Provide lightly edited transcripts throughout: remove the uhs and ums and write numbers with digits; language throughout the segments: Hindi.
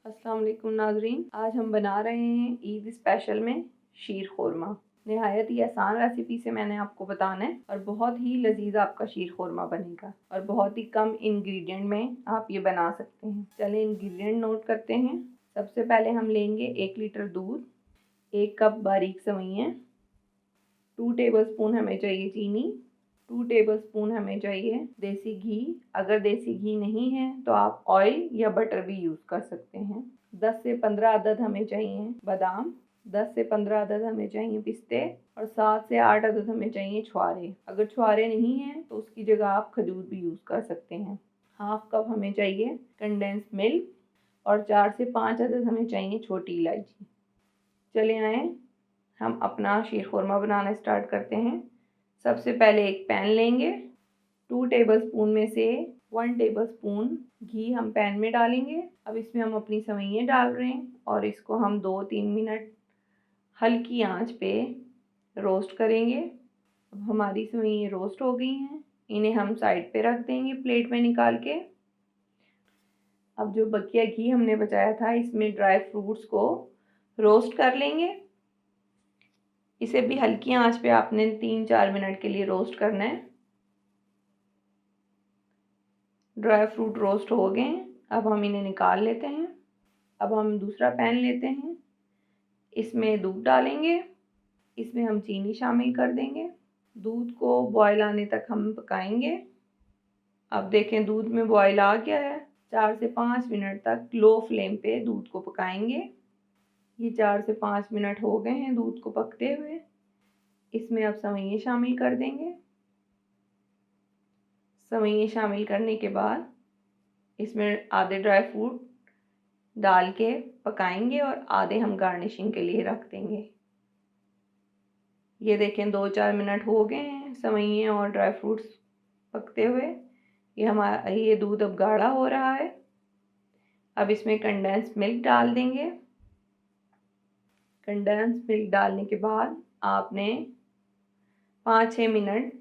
अस्सलाम वालेकुम नाज़रीन, आज हम बना रहे हैं ईद स्पेशल में शीर खोरमा। नहायत ही आसान रेसिपी से मैंने आपको बताना है और बहुत ही लजीज आपका शीर खोरमा बनेगा और बहुत ही कम इंग्रेडिएंट में आप ये बना सकते हैं। चलें इंग्रेडिएंट नोट करते हैं। सबसे पहले हम लेंगे 1 लीटर दूध, 1 कप बारीक सेवइयाँ, 2 टेबलस्पून हमें चाहिए चीनी, 2 टेबलस्पून हमें चाहिए देसी घी। अगर देसी घी नहीं है तो आप ऑयल या बटर भी यूज़ कर सकते हैं। 10 से 15 अदद हमें चाहिए बादाम, 10 से 15 अदद हमें चाहिए पिस्ते और 7 से 8 अदद हमें चाहिए छुआरे। अगर छुआरे नहीं हैं तो उसकी जगह आप खजूर भी यूज़ कर सकते हैं। हाफ कप हमें चाहिए कंडेंस मिल्क और 4 से 5 अदद हमें चाहिए छोटी इलायची। चले आए हम अपना शीर खोरमा बनाना स्टार्ट करते हैं। सबसे पहले एक पैन लेंगे, 2 टेबलस्पून में से 1 टेबलस्पून घी हम पैन में डालेंगे। अब इसमें हम अपनी सेवइयाँ डाल रहे हैं और इसको हम 2-3 मिनट हल्की आंच पे रोस्ट करेंगे। अब हमारी सेवइयाँ रोस्ट हो गई हैं, इन्हें हम साइड पे रख देंगे प्लेट में निकाल के। अब जो बकिया घी हमने बचाया था इसमें ड्राई फ्रूट्स को रोस्ट कर लेंगे। इसे भी हल्की आंच पे आपने 3-4 मिनट के लिए रोस्ट करना है। ड्राई फ्रूट रोस्ट हो गए हैं, अब हम इन्हें निकाल लेते हैं। अब हम दूसरा पैन लेते हैं, इसमें दूध डालेंगे, इसमें हम चीनी शामिल कर देंगे। दूध को बॉयल आने तक हम पकाएंगे। अब देखें दूध में बॉयल आ गया है। 4 से 5 मिनट तक लो फ्लेम पे दूध को पकाएंगे। ये 4 से 5 मिनट हो गए हैं दूध को पकते हुए। इसमें अब सेवइयाँ शामिल कर देंगे। सेवइयाँ शामिल करने के बाद इसमें आधे ड्राई फ्रूट डाल के पकाएंगे और आधे हम गार्निशिंग के लिए रख देंगे। ये देखें 2-4 मिनट हो गए हैं सेवइयाँ और ड्राई फ्रूट्स पकते हुए। ये दूध अब गाढ़ा हो रहा है। अब इसमें कंडेंस मिल्क डाल देंगे। कंडेंस मिल्क डालने के बाद आपने 5-6 मिनट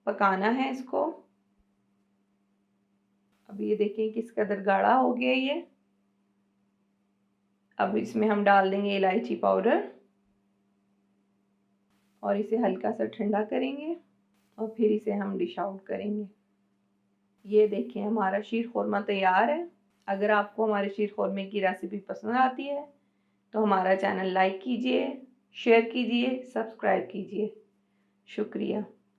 पकाना है इसको। अब ये देखें किस कदर गाढ़ा हो गया ये। अब इसमें हम डाल देंगे इलायची पाउडर और इसे हल्का सा ठंडा करेंगे और फिर इसे हम डिश आउट करेंगे। ये देखें हमारा शीर खोरमा तैयार है। अगर आपको हमारे शीर खोरमे की रेसिपी पसंद आती है तो हमारा चैनल लाइक कीजिए, शेयर कीजिए, सब्सक्राइब कीजिए। शुक्रिया।